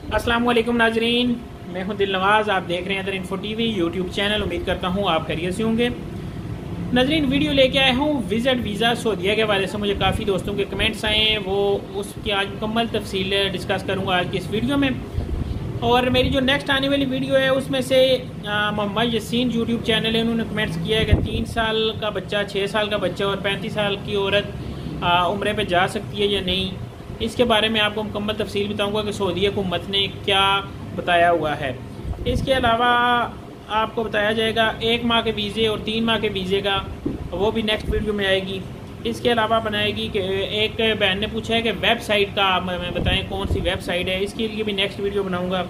अस्सलाम वालेकुम नाजरीन, मैं हूं दिल नवाज़। आप देख रहे हैं other info TV YouTube channel. उम्मीद करता हूं आप खैरियत से होंगे। नाजरीन, वीडियो लेके आया हूं विजिट वीज़ा सऊदीया के हवाले से। मुझे काफ़ी दोस्तों के कमेंट्स आए हैं, वो उसकी आज मुकम्मल तफसील डिस्कस करूँगा आज की इस वीडियो में। और मेरी जो नेक्स्ट आने वाली वीडियो है उसमें से मोहम्मद यासीन यूट्यूब चैनल है, उन्होंने कमेंट्स किया है कि 3 साल का बच्चा, 6 साल का बच्चा और 35 साल की औरत उम्रे पे जा सकती है या नहीं। इसके बारे में आपको मुकम्मल तफसील बताऊंगा कि सऊदी हुकूमत ने क्या बताया हुआ है। इसके अलावा आपको बताया जाएगा 1 माह के वीज़े और 3 माह के वीज़े का, वो भी नेक्स्ट वीडियो में आएगी। इसके अलावा बनाएगी कि एक बहन ने पूछा है कि वेबसाइट का आप हमें बताएं कौन सी वेबसाइट है, इसके लिए भी नेक्स्ट वीडियो बनाऊंगा।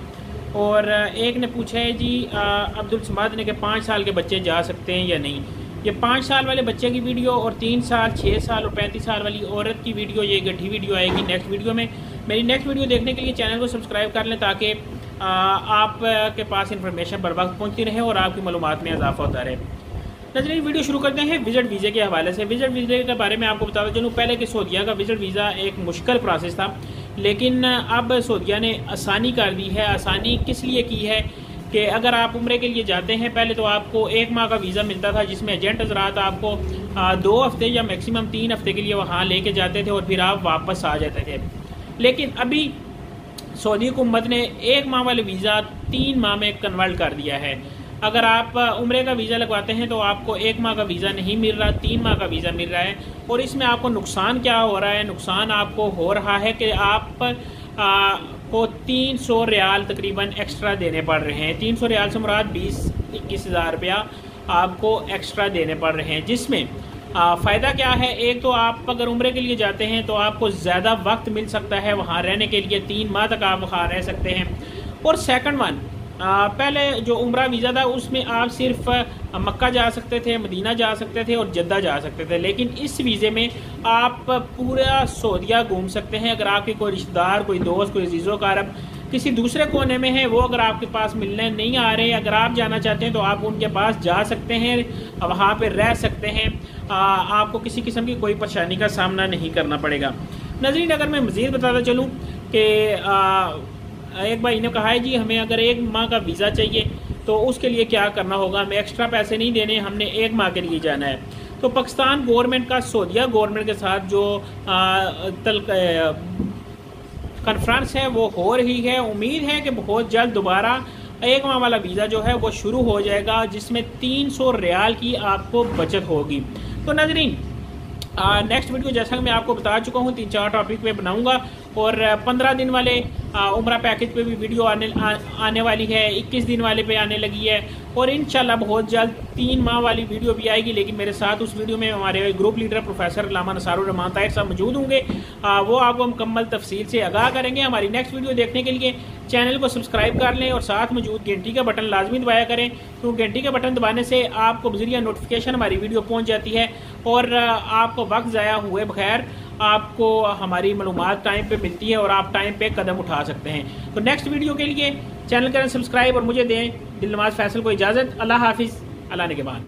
और एक ने पूछा है जी अब्दुल समाद ने कि 5 साल के बच्चे जा सकते हैं या नहीं। ये 5 साल वाले बच्चे की वीडियो और 3 साल, 6 साल और 35 साल वाली औरत की वीडियो, ये गड्ढी वीडियो आएगी नेक्स्ट वीडियो में। मेरी नेक्स्ट वीडियो देखने के लिए चैनल को सब्सक्राइब कर लें ताकि आप के पास इंफॉर्मेशन बर वक्त पहुँचती रहे और आपकी मालूमात में इजाफा होता रहे। नजरीन, वीडियो शुरू करते हैं विजिट वीज़े के हवाले से। विजिट वीज़े के बारे में आपको बताता चलूँ पहले कि सऊदीया का विजिट वीज़ा एक मुश्किल प्रोसेस था, लेकिन अब सऊदीया ने आसानी कर दी है। आसानी किस लिए की है कि अगर आप उम्रे के लिए जाते हैं, पहले तो आपको 1 माह का वीज़ा मिलता था जिसमें एजेंट हजरात आपको 2 हफ्ते या मैक्सिमम 3 हफ्ते के लिए वहाँ लेके जाते थे और फिर आप वापस आ जाते थे। लेकिन अभी सऊदी हुकूमत ने 1 माह वाले वीज़ा 3 माह में कन्वर्ट कर दिया है। अगर आप उम्रे का वीज़ा लगवाते हैं तो आपको 1 माह का वीज़ा नहीं मिल रहा, 3 माह का वीज़ा मिल रहा है। और इसमें आपको नुकसान क्या हो रहा है? नुकसान आपको हो रहा है कि आप को 300 रियाल तकरीबन एक्स्ट्रा देने पड़ रहे हैं। 300 रियाल से मुराद 20-21 हज़ार रुपया आपको एक्स्ट्रा देने पड़ रहे हैं। जिसमें फ़ायदा क्या है? एक तो आप अगर उम्रे के लिए जाते हैं तो आपको ज़्यादा वक्त मिल सकता है वहाँ रहने के लिए, 3 माह तक आप वहाँ रह सकते हैं। और सेकंड वन, पहले जो उम्रा वीज़ा था उसमें आप सिर्फ मक्का जा सकते थे, मदीना जा सकते थे और जद्दा जा सकते थे। लेकिन इस वीज़े में आप पूरा सऊदीया घूम सकते हैं। अगर आपके कोई रिश्तेदार, कोई दोस्त, कोई अजीज़ो कारब किसी दूसरे कोने में है, वो अगर आपके पास मिलने नहीं आ रहे, अगर आप जाना चाहते हैं तो आप उनके पास जा सकते हैं, वहाँ पर रह सकते हैं। आपको किसी किस्म की कोई परेशानी का सामना नहीं करना पड़ेगा। नज़रीन, अगर मैं मज़ीद बताता चलूँ कि एक भाई ने कहा है जी हमें अगर 1 माह का वीज़ा चाहिए तो उसके लिए क्या करना होगा? हमें एक्स्ट्रा पैसे नहीं देने, हमने 1 माह के लिए जाना है। तो पाकिस्तान गवर्नमेंट का सऊदीया गवर्नमेंट के साथ जो कॉन्फ्रेंस है वो हो रही है। उम्मीद है कि बहुत जल्द दोबारा 1 माह वाला वीज़ा जो है वो शुरू हो जाएगा, जिसमें 300 रियाल की आपको बचत होगी। तो नाजरीन, नेक्स्ट वीडियो जैसा कि मैं आपको बता चुका हूँ 3-4 टॉपिक पे बनाऊंगा। और 15 दिन वाले उम्रा पैकेज पे भी वीडियो आने वाली है, 21 दिन वाले पे आने लगी है और इंशाल्लाह बहुत जल्द 3 माह वाली वीडियो भी आएगी। लेकिन मेरे साथ उस वीडियो में हमारे ग्रुप लीडर प्रोफेसर लामा नसारुर रहमान ताहिर साहब मौजूद होंगे। वो आपको मुकम्मल तफसील से आगाह करेंगे। हमारी नेक्स्ट वीडियो देखने के लिए चैनल को सब्सक्राइब कर लें और साथ मौजूद घंटी का बटन लाजमी दबाया करें, क्योंकि घंटी का बटन दबाने से आपको बज़रिया नोटिफिकेशन हमारी वीडियो पहुँच जाती है और आपको वक्त ज़ाया हुए बगैर आपको हमारी मालूमात टाइम पे मिलती है और आप टाइम पे कदम उठा सकते हैं। तो नेक्स्ट वीडियो के लिए चैनल करें सब्सक्राइब और मुझे दें दिल नवाज फैसल को इजाज़त। अल्लाह हाफिज़, अल्लाह ने के बाद।